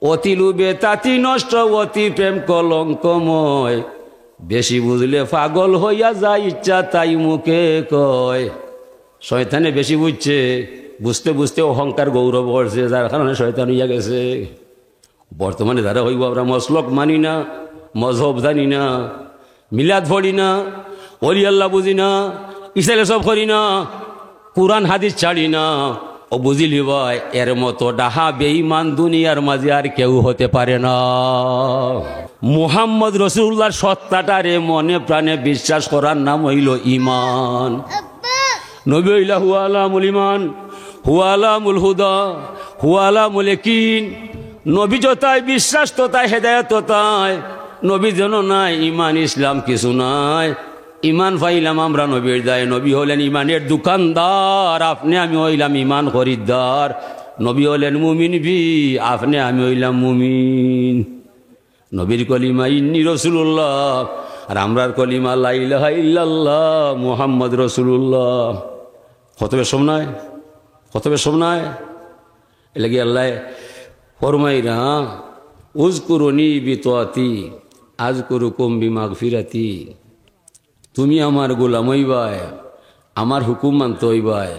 অতি লুবে তাতি নষ্ট, অতি প্রেম কলঙ্কময়। বেশি বুঝলে পাগল হইয়া যায়, ইচ্ছা তাই মুখে কয়। শয়তানে বেশি বুঝছে, বুঝতে বুঝতে অহংকার গৌরব করছে, যার কারণে শয়তান হইয়া গেছে। বর্তমানে যারা হইব আমরা মসলক মানি না, মজহব জানি না, মিলাদ পড়ি না, অলি আল্লাহ বুঝি না, ইসলাম সব করি না, কুরআন হাদিস ছাড়ি না, ও বুঝিলি ভাই এর মতো ডাহা বেঈমান দুনিয়ার মাঝে আর কেউ হতে পারে না। মুহাম্মদ রসুল্লাহর সত্তাটারে মনে প্রাণে বিশ্বাস করার নাম হইল ইমান। নবী হইলা হুয়া আলামুল ইমান, হুয়া আলামুল হুদা, হুয়া আলামুল ইয়াকিন। নবী যতায় বিশ্বাস ততায় হেদায়েত ততায়, নবী যেন নাই ইমান ইসলাম কিছু নাই। ইমান পাইলাম আমরা নবীর দায়, নবী হলেন ইমানের দোকানদার, আপনি আমি হইলাম ইমান খরিদ্দার। নবী হলেন মুমিন বি, আপনি আমি হইলাম মুমিন। নবীর কলিমা ইন্নী রসুল্লাহ, আর আমরার কলিমা লা ইলাহা ইল্লাল্লাহ মুহাম্মদ রসুল্লাহ। কত বেশম নয়, কত বেশম নয়। এলাকি আল্লাহ ফরমাইরা উযকুরুনি বিতাআতি আযকুরুকুম বিমাগফিরাতি। তুমি আমার গোলাম হইবাই, আমার হুকুম মানতে হইবাই,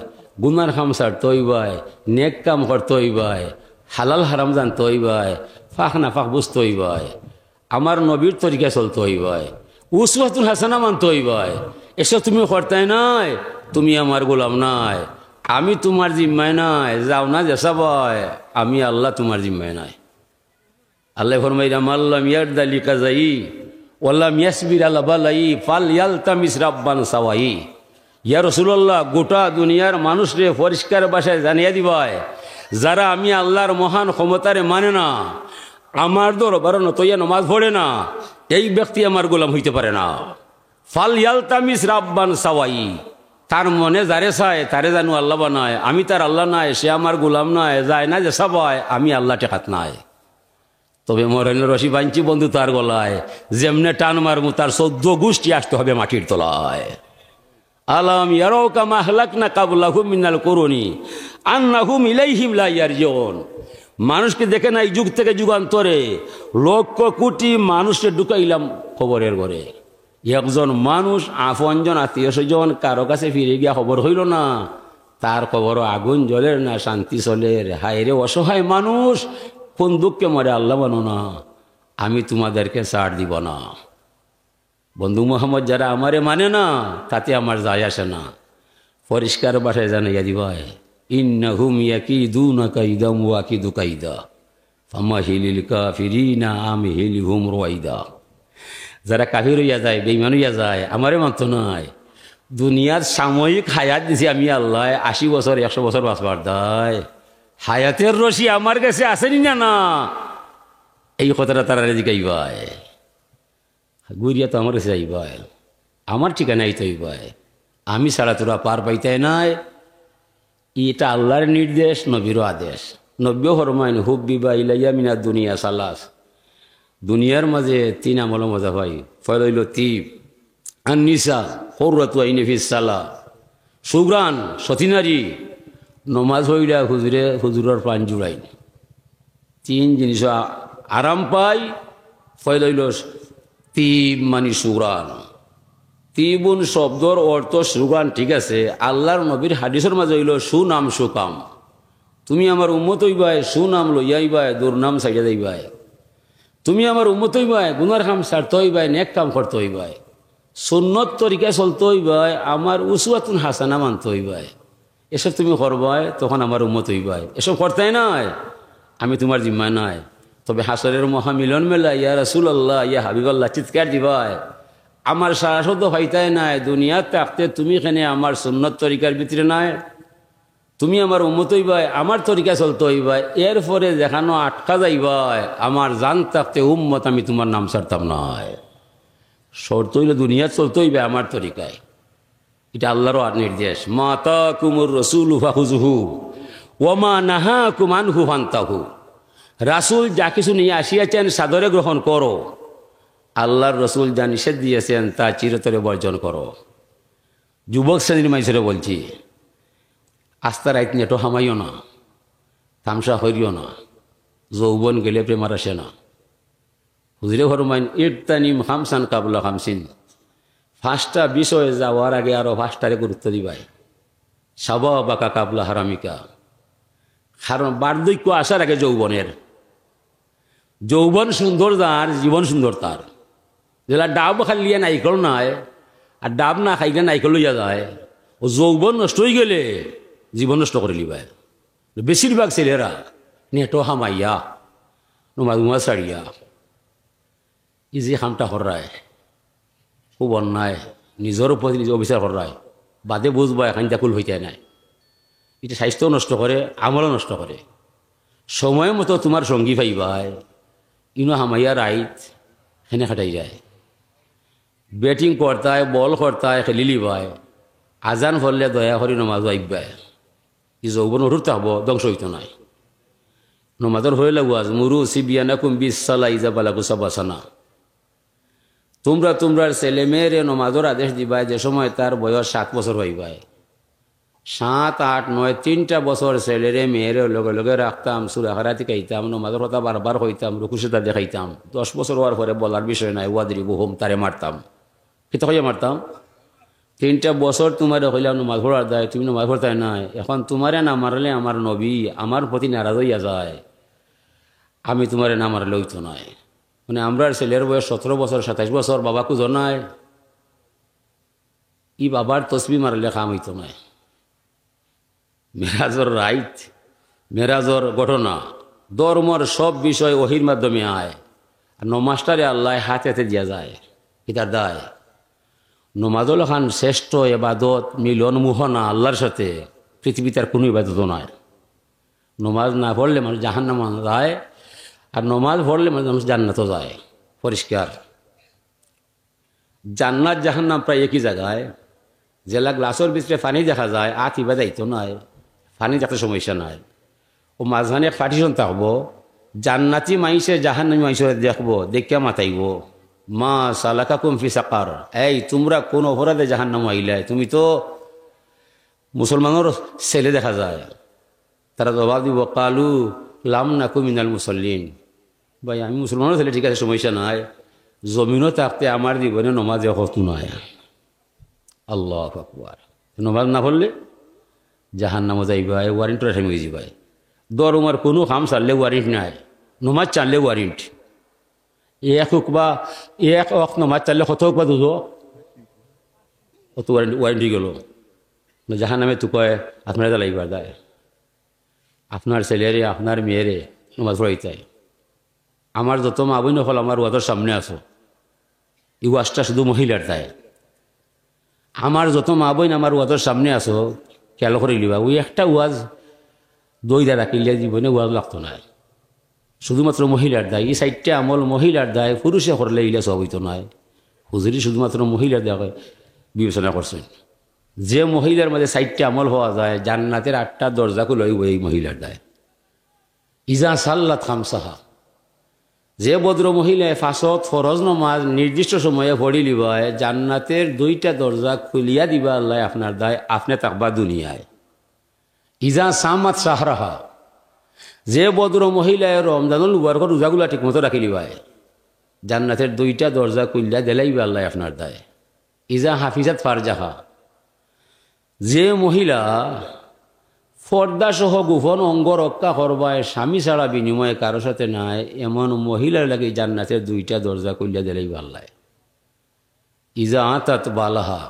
গুনার কাম ছাড়তে হইবাই, নেক কাম করতে হইবাই, হালাল হারাম জানতে হইবাই, ফাঁক না ফাঁক বুঝতে হইবাই, আমার নবীর তরিকা চলতে হইবাই, উসওয়াতুল হাসানা মানতে হইবাই। এসব তুমি করতে নাই, তুমি আমার গোলাম নাই, আমি তোমার জিম্মায় নাই। যাও না যেসা বয়, আমি আল্লাহ তোমার জিম্মায় নাই। আল্লাহ ফরমাইরা মাল্লাম ইয়ারদা লিকাজাই ওয়াল্লাম ইয়াসবির আলা বালাই ফাল ইয়ালতামিস রাব্বান সাওয়াই। ইয়া রাসূলুল্লাহ, গোটা দুনিয়ার মানুষরে পরিষ্কার ভাষায় জানিয়ে দিবায়, যারা আমি আল্লাহর মহান ক্ষমতারে মানে না, আমার দরবারে নতইয়া নমাজ পড়ে না, এই ব্যক্তি আমার গোলাম হইতে পারে না। ফাল ইয়ালতামিস রাব্বান সাওয়াই, তার মনে যারে চায় তারে জানু আল্লাহ বানায়, আমি তার আল্লাহ নাই, সে আমার গোলাম নাই, যায় না যে সবাই আমি আল্লাহ টেকাত নাই। তবে মরেন রশি বাঞ্চি বন্ধু তার গলায়, যেমনে টান মারমু তার 14 গোষ্ঠী আসতে হবে মাটির তলায়। আলাম ইয়ারাউকা মা হালাকনা কাবলাহুম মিনাল কুরুনি আন্নাহুম ইলাইহিম লা ইয়ারজিউন। মানুষকে দেখে না এই যুগ থেকে যুগান্তরে লক্ষ কোটি মানুষকে ঢুকাইলাম খবরের ঘরে। একজন মানুষ আপনজন আত্মীয় স্বজন কারো কাছে ফিরে গিয়া খবর হইল না, তার খবরও আগুন জ্বলের না শান্তি চলের। হায় রে অসহায় মানুষ, কোন দুঃখে মরে আল্লাহ বানো না, আমি তোমাদেরকে ছাড় দিব না। বন্ধু মোহাম্মদ যারা আমারে মানে না, তাতে আমার যায় আসে না। পরিষ্কার ভাষায় জানাইয়া দিবায়, ইন্নাহুম ইয়াকিদুনা কাইদাম ওয়া আকিদু কাইদা ফামাহিলিল কাফিরিনা আমহিলহুম রুয়াইদা। যারা কাফির হইয়া যায়, বেঈমান হইয়া যায়, আমারে মানতো নাই। দুনিয়ার সাময়িক হায়াত দিছি আমি আল্লাহ, 80 বছর 100 বছর বাঁচবার দায়। হায়াতের রশি আমার কাছে আসেনি না, না এই কথাটা তারা জিগাইবাই। গুরিয়া তো আমার কাছে যাইবাই, আমার ঠিকানাই তো হইবাই, আমি ছাড়া তোরা পার পাইতে নাই। এটা আল্লাহর নির্দেশ, নবীরও আদেশ। নব্বী ফরমাইন হুব্বিবা ইলাইয়া মিনাদ দুনিয়া সালাস, দুনিয়ার মাঝে তিন আমল মজা পাই। ফল হইল তিব আননিসা কৌরাতু আইনে ফিস সালা, সুগ্রান সতীনারী, নমাজ হইলা হুজুরের প্রাণ জুড়াই। তিন জিনিস আরাম পাই। ফল হইল তিব মানে সুগ্রান। তিবুন শব্দর অর্থ সুগ্রান, ঠিক আছে। আল্লাহর নবীর হাদিসের মাঝে হইল সুনাম সুকাম। তুমি আমার উম্মত হইবাই, সুনাম লইয়াইবাই, দুর্নাম সাইডা যাইবাই। তুমি আমার উম্মত হইবাই, গুনার কাম ছাড়তে হইবাই, নেক কাম করতে হইবাই, সুন্নত তরিকা চলতে হইবাই, আমার উসওয়াতুন হাসানা মানতে হইবাই। এসব তুমি করবাই, তখন আমার উম্মত হইবাই। এসব করতে নাই, আমি তোমার জিম্মায় নাই। তবে হাসরের মহামিলন মেলা ইয়া রাসূলুল্লাহ, ইয়া হাবিবাল্লাহ চিৎকার দিবাই, আমার সারা শব্দ হইতাই নাই। দুনিয়ার থাকতে তুমি এখানে আমার সুন্নত তরিকার ভিতরে নাই, তুমি আমার উম্মত হইবাই, আমার তরিকা চলতে হইবাই। এরপরে দেখানো আটকা যাইবাই, আমার জান থাকতে উম্মত আমি তোমার নাম ছাড়তাম নয়। শর্ত হইলে দুনিয়া চলতে হইবে আমার তরিকায়। এটা আল্লাহরও নির্দেশ। মাতা কুমুর রসুল ফাহুজুহু ওমা নাহা কুমানহু ফান্তাহু। রাসূল যা কিছু নিয়ে আসিয়াছেন সাদরে গ্রহণ করো, আল্লাহর রসুল যা নিষেধ দিয়েছেন তা চিরতরে বর্জন করো। যুবক শ্রেণীর মানুষেরা বলছি, আস্তা রাইত নেটো হামাইও না, তামসা হইও না, যৌবন গেলে প্রেমার আসে না। হুজুরে ফরমাইন ইরতানিম খামসান কাবলা খামসিন, 5টা বিষয়ে যাওয়ার আগে আরো 5টারে গুরুত্ব দিবাই। শাবাবাকা কাবলা হারামিকা, কারণ বার্ধক্য আসার আগে যৌবনের। যৌবন সুন্দর যার, জীবন সুন্দর তার। যেটা ডাব খাইলিয়া নাইকল নাই, আর ডাব না খাইলে নাইকল লইয়া যায়, ও যৌবন নষ্ট হয়ে গেলে জীবন নষ্ট করে লিবাই। বেশিরভাগ ছেলেরা নেটো হামাইয়া নমাজুমা ছাড়িয়া ই যে খামটা হরায়, খুব অন্যায়। নিজের উপর নিজে অবিচার হরায়, বাদে বুঝবা এখান কুল হইতে নাই। এটা স্বাস্থ্য নষ্ট করে, আমলও নষ্ট করে। সময় মতো তোমার সঙ্গী পাইবাই, ইনো হামাইয়া রাইত হেনে খাটাই যায়। ব্যাটিং করতায়, বল করতায়, খেলি লিবাই, আজান ফললে দয়া করি নমাজ আইবাই। ই যৌবন অটুট থাকব, ধ্বংস হইত নাই। নমাজর হয়ে লাগুয়াজ মুরু সিবিয়ানা কুম্বিস সালা ইজা বালাকু সাবাসানা। তোমরা তোমরার ছেলে মেয়েরে নমাজর আদেশ দিবাই যে সময় তার বয়স 7 বছর হইবাই। 7, 8, 9, 3টা বছর ছেলেরে মেয়েরে লগে লগে রাখতাম, সূরা খারাতি খাইতাম, নমাজের কথা বারবার হইতাম, রুকুসেতা দেখাইতাম। 10 বছর হওয়ার পরে বলার বিষয় নাই, ওয়াদরি বহুম তারে মারতাম। কিন্তু হইয়া মারতাম। 3টা বছর তোমার হইলাম নমাজ পড়ার দায়, তুমি নমাজ পড়তাই নাই। এখন তোমারে না মারলে আমার নবী আমার প্রতি নারাজ হইয়া যায়, আমি তোমারে না মারলে হইতো নাই। মানে আমরা ছেলের বয়স 17 বছর, 27 বছর, বাবা কুজো নাই, ই বাবার তসবি মারলে কাম হইতো নাই। মেরাজর রাইত, মেরাজর ঘটনা, ধর্মর সব বিষয় ওহির মাধ্যমে আয়। আর নমাজটারে আল্লাহ হাতে হাতে দিয়া যায়, এটার দায়। নমাজুল খান শ্রেষ্ঠ এবাদত, মিলন মোহনা আল্লাহর সাথে। পৃথিবীতে আর কোনো ইবাদত নয়। নমাজ না পড়লে মানুষ জাহান্নাম যায়, আর নমাজ পড়লে মানুষ জান্নাতও যায়। পরিষ্কার। জান্নাত জাহান্নাম প্রায় একই জায়গায়। জেলা গ্লাসের ভিতরে পানি দেখা যায়, আত ইবা দায়িত্ব নয়, পানি যাতে সমস্যা নাই। ও মাঝখানে এক পার্টিশন থাকবো, জান্নাতি মাইসে জাহান্নামী মাইসে দেখবো, দেখিয়া মাতাইব, মা সালাকাকুম ফি সাকার, এই তোমরা কোন অপরাধে জাহান্নাম আইলাই? তুমি তো মুসলমানের ছেলে দেখা যায়। তারা জবাব দিব, কালু লাম নাকু মিনাল মুসল্লিন। ভাই আমি মুসলমানের ছেলে, ঠিক আছে, সমস্যা নাই, জমিনও থাকতে আমার জীবনে নমাজে হতো নয়। আল্লাহু আকবার। নমাজ না পড়লে জাহান্নামে যাইবাই, ওয়ারেন্টরা ঠেঙে যাবাই। দরমার কোনো কাম চাললে ওয়ারেন্ট নাই, নমাজ চাললে ওয়ারেন্ট। এক হোক বা এক অক নমাজ চাললে কত হোক বা দুধ, অত ওয়ারেন্টি গেল। জাহান্নামে তো কয় আপনারা জ্বালাইবার দেয়, আপনার ছেলেরে আপনার মেয়েরে নমাজ পড়াইতে। আমার যত মা বোন হল আমার ওয়াজের সামনে আসো, এই ওয়াজটা শুধু মহিলার দায়। আমার যত মা বোন আমার ওয়াজের সামনে আসো, খেয়াল করে লিবা, ওই একটা ওয়াজ দইদা রাখিলে জীবনে ওয়াজ লাগতো না। শুধুমাত্র মহিলার দায়। এই 4টা আমল মহিলার দায়, পুরুষে করলে ইলা সব হইতো নয়। হুজুরি শুধুমাত্র মহিলার দায় বিবেচনা করছেন। যে মহিলার মধ্যে 4টা আমল হওয়া যায়, জান্নাতের 8টা দরজা খুলইব এই মহিলার দায়। ইজা সাল্লাত খামসাহা, যে ভদ্র মহিলায় ফাঁসত ফরজ নমাজ নির্দিষ্ট সময়ে পড়ি লিবায়, জান্নাতের 2টা দরজা খুলিয়া দিবা আল্লাহ আপনার দায়, আপনি থাকবা দুনিয়ায়। ইজা সামাত সাহরাহা, যে ভদ্র মহিলায় রমজানুল মুবারক রোজাগুলা ঠিক মতো রাখি লিবায়, জান্নাতের 2টা দরজা খুলিয়া দিলাইবা আল্লাহ আপনার দায়। ইজা হাফিজাত ফারজাহা, যে মহিলা পর্দাসহ গোপন অঙ্গ রক্ষা করবায়, স্বামী ছাড়া বিনিময়ে কারো সাথে নাই, এমন মহিলার লাগে জান্নাতের 2টা দরজা খুলিয়া দিলাইবা আল্লাহ। ইজা আতাত বালাহা,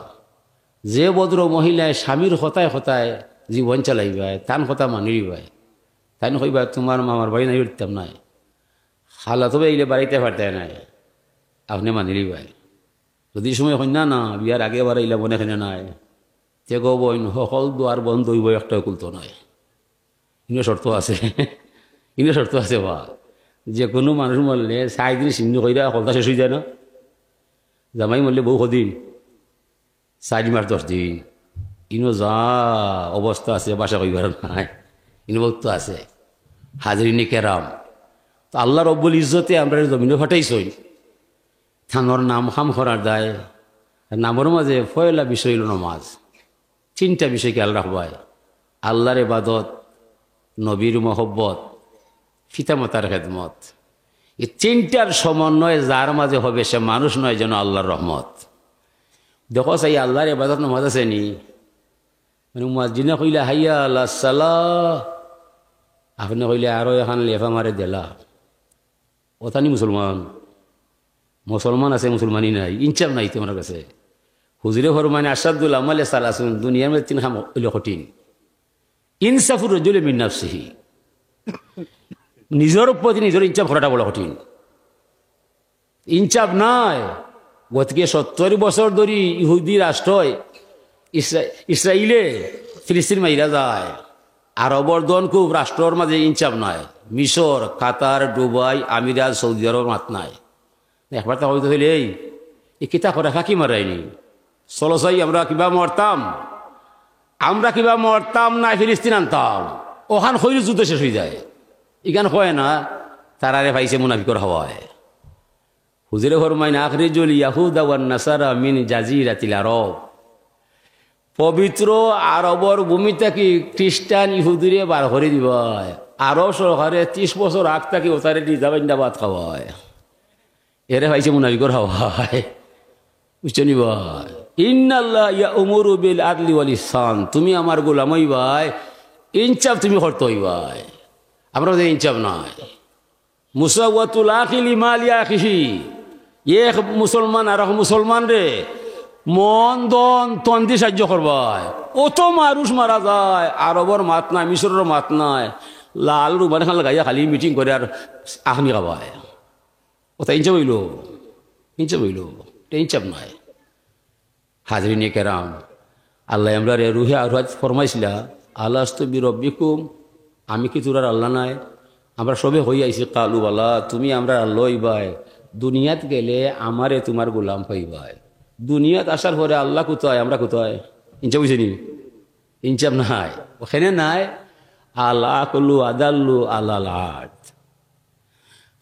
যে ভদ্র মহিলায় স্বামীর হতায় হতায় জীবন চালাইবায়, তান কথা মানিবায়, তাই কইবা তোমার মামার বাড়ি নাই উঠতাম নাই, খালা তবে এইলে বাড়িতে পারতে নাই, আপনি মানিলি ভাই। যদি সময় হই না বিয়ার আগে বার এইলা মনে এখানে নাই, তে গো বইন সকল দুয়ার বন্ধ হইব, একটা কুলতো নয়। ইনো শর্ত আছে, ইনো শর্ত আছে বা, যে কোনো মানুষ মরলে 4 দিন সিন্ধু কইরা হলতা শেষ হয়ে যায় না। জামাই মরলে বউ কদিন, 4 মাস 10 দিন। ইনো যা অবস্থা আছে বাসা কইবার নাই, ইনো বক্ত আছে। হাজরিনে কেরাম, তো আল্লাহ রব্বুল ইজ্জতে আমরা জমিনে ফাটাইছই, থানোর নাম খাম করার দায়। নামের মাঝে পয়লা বিষয় হইল নমাজ। 3টা বিষয় খেয়াল রাখবায়, আল্লাহর ইবাদত, নবীর মহব্বত, পিতামাতার খেদমত। এই 3টার সমন্বয় যার মাঝে হবে সে মানুষ নয়, যেন আল্লাহর রহমত। দেখো সেই আল্লাহর ইবাদত নমাজ আছে নি, মানে মুয়াজ্জিনে কইলা হাইয়া আলা সালাহ, আপনি কইলে আরো এখন লেফা মারে দিলা, ওথানি মুসলমান। মুসলমান আছে, মুসলমানই নাই, ইনচাপ নাই তোমার কাছে। হুজুরে ফরমানে আসাদুল আমালে সালাসুন, দুনিয়ার মধ্যে 3 কাম হইল কঠিন। ইনসাফুর রাজুলি মিন নাফসিহি, নিজের প্রতি নিজের ইনচাপ করাটা বড় কঠিন। ইনচাপ নাই, গতকে 70 বছর ধরে ইহুদি রাষ্ট্রয় ইসরায়েলে ফিলিস্তিন মাইরা যায়। আরবর দন খুব রাষ্ট্রর মাঝে ইনচাপ নাই। মিশর, কাতার, দুবাই, আমিরাত, সৌদি আরব মাত নাই। একবার তা হইতে হইলে এই কিতা করে ফাঁকি মারাইনি, চলো চাই আমরা কিবা মরতাম না, ফিলিস্তিন আনতাম, ওখান হইল যুদ্ধ শেষ হয়ে যায়। ইখান হয় না, তারারে ভাইছে মুনাফিকর হওয়ায়। হুজুরে ফরমাইন আখরিজুল ইয়াহুদা ওয়ান নাসারা মিন জাজিরাতিল আরব, পবিত্র আরবর ভূমি থেকে খ্রিস্টান ইহুদিরে বার করে দিবায়। আরব সরকারে 30 বছর আগ থেকে ওতারে নিজাবাদ খাওয়ায়, এরে ভাইছে মুনাফিকর হওয়ায়। বুঝছো নি ভাই, ইন্নাল্লাহ ইয়াউমুরু বিল আদলি ওয়াল ইহসান, তুমি আমার গোলাম হইবাই, ইনসাফ তুমি করতে হইবাই। আমরা ইনসাফ নাই। মুসাওয়াতুল আখি লিমা লিআখিহি, এক মুসলমান আর এক মুসলমান রে মন দন তন দিয়ে সাহায্য করবাই। অত মানুষ মারা যায়, আরবর মাত নাই, মিশরের মাত নাই, লাল রুবান খান লাগাইয়া খালি মিটিং করে আর আখনি খাবায়। ওটা ইনচাপ হইল, ইনচাপ নাই। হাজরিনে কেরাম, আল্লাহ আমরা রুহে আর ফরমাইছিলা আল্লাহস্তু বিরব্বিকুম, আমি কি তোরার আল্লাহ নাই? আমরা সবে হই আইছি কালু বালা, তুমি আমরা আল্লাহ হইবাই। দুনিয়াত গেলে আমারে তোমার গোলাম হইবাই। দুনিয়াত আসার পরে আল্লাহ কোথায়, আমরা কোথায়? ইনচাপ হইছে নি? ইনচাপ নাই, ওখানে নাই। আল্লাহ কল্লু আদাল্লু আল্লাহ,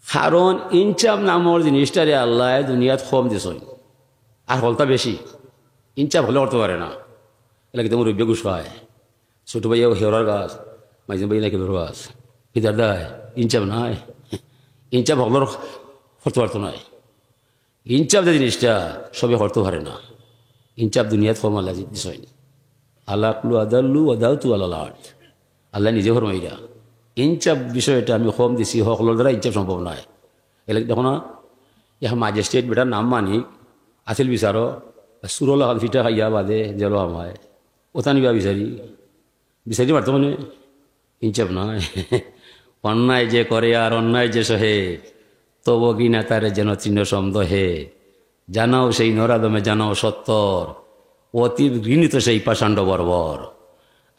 কারণ ইনচাপ নামর জিনিসটারে আল্লাহ দুনিয়াত কম দিছ, আর হলতা বেশি। ইনচাপ হলে করতে পারে না, এলাকা তোমার রব্য গুস হয়। ছোট ভাইয়া হেরার গাছ, মাইজন ভাই নাকি গাছ, কিদার দেয় ইনচাপ নাই। ইনচাপ হলর করতে পারতো নয়। ইনচাপ যে জিনিসটা সবে করতে পারে না। ইনচাপ দুনিয়াত কম আল্লাহ দিছ। আল্লাহ কল্লু আদাল্লু আদাউতু আল্লাহ, আল্লাহ নিজে ফরমাইরা ইনচাপ বিষয়টা আমি কম দিছি, সকলের দ্বারা ইনচাপ সম্ভব নয়। এলাকা দেখো না, এখন ম্যাজিস্ট্রেট বেটার নাম মানি আসিল বিচারো, সুরল হাল ফিটা খাইয়া বাদে জেল আমায় ওটা নিবা বিচারি পারতো মানে ইনচাপ নয়। অন্যায় যে করে আর অন্যায় যে সহে, তব কি না তারে যেন চিহ্ন সন্দেহে। জানাও সেই নরাদমে জানাও সত্তর, অতি ঘৃণিত সেই পাষাণ্ড বর্বর।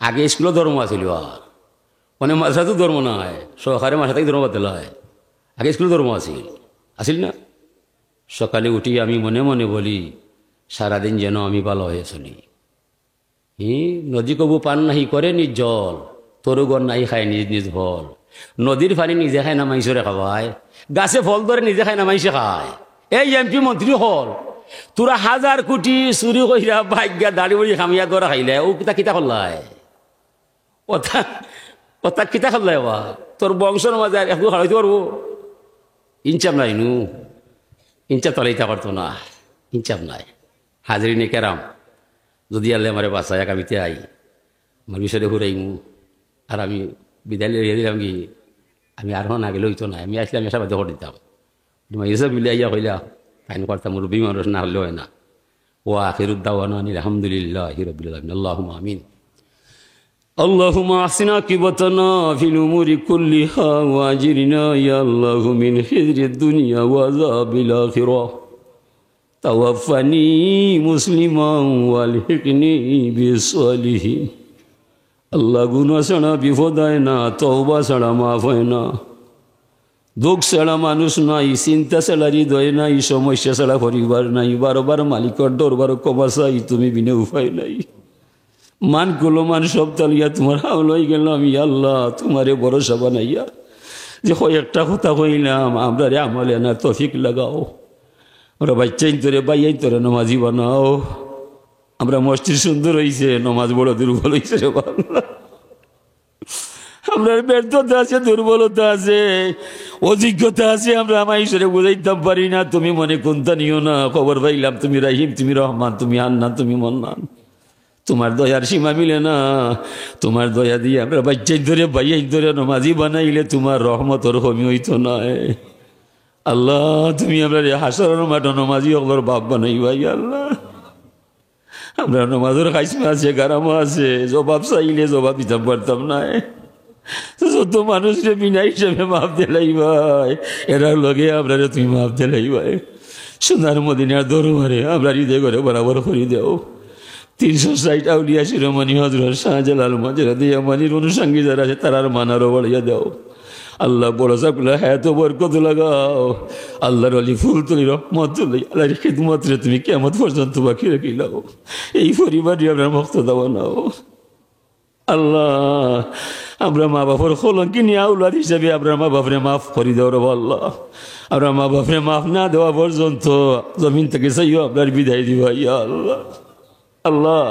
আগে স্কুলে ধর্ম আছিল, মানে মাদ্রাসাতেও ধর্ম নয়, সরকারি মাসাতেই ধর্ম বাতিল হয়। আগে স্কুলে ধর্ম আসিল না। সকালে উঠি আমি মনে মনে বলি, সারাদিন যেন আমি ভালো হয়ে চলি। নদী কবু পান নাহি করে নিজ জল, তরুগর নাই খায় নিজ নিজ ফল। নদীর পানি নিজে খায় না মাইসরে খাওয়ায়, গাছে ফল ধরে নিজে খায় না মাইসে খায়। এই এমপি মন্ত্রী হল, তোরা 1000 কোটি চুরি কইরা ভাগ্যা দাড়ি বড়ি খামিয়া করে খাইলে ও কিতা কিতা করলাই, ওটা কিতা করলাই বা তোর বংশের মাঝে একটু হারাইতে পারবো? ইনচাপ নাই নু, ইনচাপ তলাইতে পারতো না, ইনচাপ নাই। হাজরি নে কেরাম, যদি আল্লাহ আমারে বাঁচায় আগামীতে আই, আমার বিষয়ে ঘুরাইমু আর আমি বিদায় লিয়ে দিলাম কি আমি আর না গেলে হইতো না, আমি আসলে আমি সবাই দখল দিতাম। এসব মিলে আইয়া হইলা তাইন করতাম, মুরব্বী মানুষ না হলে হয় না। ও আখিরুদ দাওয়ানা আলহামদুলিল্লাহি রাব্বিল আলামিন। আল্লাহুম্মা আমিন। আল্লাহুম্মা আহসিনা আকিবাতানা ফিল উমুরি কুল্লিহা ওয়া আজিরনা ইয়া আল্লাহু মিন খিজরিদ দুনিয়া ওয়া আযাবিল আখিরাহ। তাওয়াফানি মুসলিমান ওয়ালহিকনি বিসসালিহিন। আল্লাহ গুনাহ ছাড়া বিপদ হয় না, তওবা ছাড়া মাফ হয় না, দুঃখ ছাড়া মানুষ নাই, চিন্তা ছাড়া হৃদয় নাই, সমস্যা ছাড়া পরিবার নাই। বারবার মালিকর দরবার ক্ষমা চাই, তুমি বিনে উপায় নাই। মান গুলো মান সব তালিয়া তোমার হাওল হয়ে গেল। আমি আল্লাহ তোমারে ভরসা বানাইয়া যে একটা কথা কইলাম আমরা রে আমলে না তৌফিক লাগাও। আমরা বাচ্চাই তোরে বাইয়াই তোরে নমাজি বানাও। আমরা মসজিদ সুন্দর হয়েছে, নমাজ বড় দুর্বল হয়েছে রে বাংলা। আমরা ব্যর্থতা আছে, দুর্বলতা আছে, অযোগ্যতা আছে, আমরা আমার ঈশ্বরে বুঝাইতে পারি না। তুমি মনে কোনটা নিও না, খবর পাইলাম তুমি রাহিম, তুমি রহমান, তুমি হান্নান, তুমি মন্নান। তোমার দয়ার সীমা মিলে না। তোমার দয়া দিয়ে আমরা বাচ্চাই ধরে বাইয়াই ধরে নমাজি বানাইলে তোমার রহমতর কমি হইতো না। আল্লাহ তুমি আমরা হাসরের মাঠে নমাজি ওগুলোর বাপ বানাই ভাই। আল্লাহ আমরা নমাজের খাইসমা আছে, গারামা আছে, জবাব চাইলে জবাব দিতাম পারতাম না। যত মানুষরে বিনা হিসাবে মাফ দিলাই ভাই, এরা লগে আমরা তুমি মাফ দিলাই ভাই। সোনার মদিনার দরবারে আমরা হৃদয় করে বরাবর করে দেও। 360 আউলিয়া শিরোমণি হযরত শাহজালাল মাঝরাদি আমানির অনুষঙ্গী যারা আছে তারার মানারও বাড়িয়ে দাও। আল্লাহ বড় সাকুল্লাহ এত বরকত লাগাও। আল্লাহর অলি ফুল তুলি রহমত তুলি আল্লাহর খিদমত রে তুমি কিয়ামত পর্যন্ত বাকি রাখিলাও। এই পরিবারই আমরা মুক্ত দেওয়া নাও। আল্লাহ আমরা মা বাপর কলঙ্কি নিয়ে আউলাদ হিসাবে আমরা মা বাপরে মাফ করে দেওয়ার আল্লাহ। আমরা মা বাপরে মাফ না দেওয়া পর্যন্ত জমিন থেকে চাইও আপনার বিদায় দিবা ইয়া আল্লাহ। আল্লাহ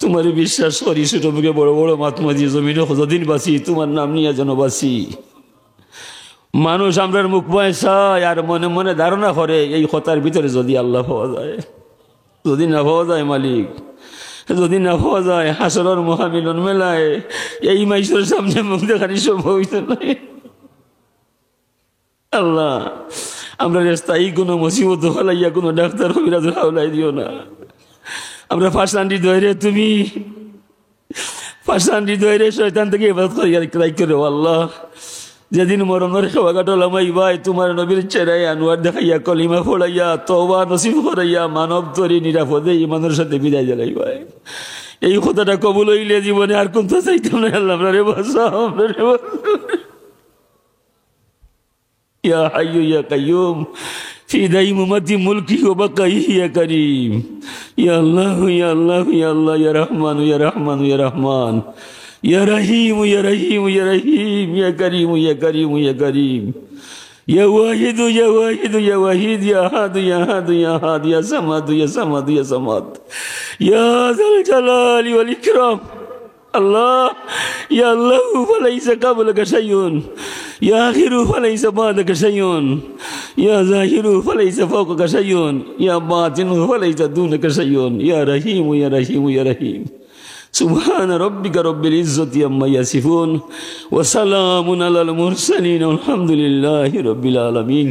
তোমার বিশ্বাস করি, ছোট মুখে বড় বড় মাতমা দিয়ে জমিনে যতদিন বাঁচি তোমার নাম নিয়ে যেন বাঁচি। মানুষ আমরার মুখ পয়সায় আর মনে মনে ধারণা করে এই কথার ভিতরে যদি আল্লাহ পাওয়া যায়, যদি না পাওয়া যায় মালিক, যদি না পাওয়া যায় হাসরের মহামিলন মেলায় এই মাইসের সামনে মুখ দেখানি সম্ভব হইতে নাই। আল্লাহ আমরা স্থায়ী কোনো মুসিবত হলাইয়া কোনো ডাক্তার কবিরাজ হাওলাই দিও না। আমরা ফাঁসান্ডি দৈরে তুমি ফাঁসান্ডি দৈরে শয়তান থেকে ইবাদত করিয়া করে আল্লাহ। যেদিন মরণের সেবা কাটলাম এই ভাই তোমার নবীর চেরাই আনোয়ার দেখাইয়া কলিমা ফোড়াইয়া তওবা নসিব করাইয়া মানব তরি নিরাপদে ইমানের সাথে বিদায় জানাই ভাই। এই কথাটা কবুল হইলে জীবনে আর কোন তো চাইতাম না। আল্লাহ আপনারে বাঁচাও, আপনারে বাঁচাও। ইয়া হাইয়্যু ইয়া কাইয়্যুম ফি দাইমাতি মুলকি ওয়া বাকাইহি ইয়া কারীম। ইয়া আল্লাহ ইয়া আল্লাহ ইয়া আল্লাহ ইয়া রহমান ইয়া রহমান ইয়া রহমান ইয়া রহিম ইয়া রহিম ইয়া রহিম ইয়া করিম ইয়া করিম ইয়া করিম ইয়া ওয়াহিদ ইয়া ওয়াহিদ ইয়া ওয়াহিদ ইয়া আহাদ ইয়া আহাদ ইয়া আহাদ ইয়া সামাদ ইয়া সামাদ ইয়া সামাদ ইয়া যাল জালালি ওয়াল ইকরাম। আল্লাহ ইয়া আল্লাহু ফালাইসা কাবলাকা শাইউন ইয়া আখিরু ফালাইসা বাদাকা শাইউন ইয়া যাহিরু ফালাইসা ফাওকাকা শাইউন ইয়া বাতিনু ফালাইসা দুনাকা শাইউন ইয়া রহিম ইয়া রহিম ইয়া রহিম। সুবহান রাব্বিকা রাব্বিল ইজ্জাতি আম্মা ইয়াসিফুন ওয়া সালামুন আলাল মুরসালিন আলহামদুলিল্লাহি রাব্বিল আলামিন।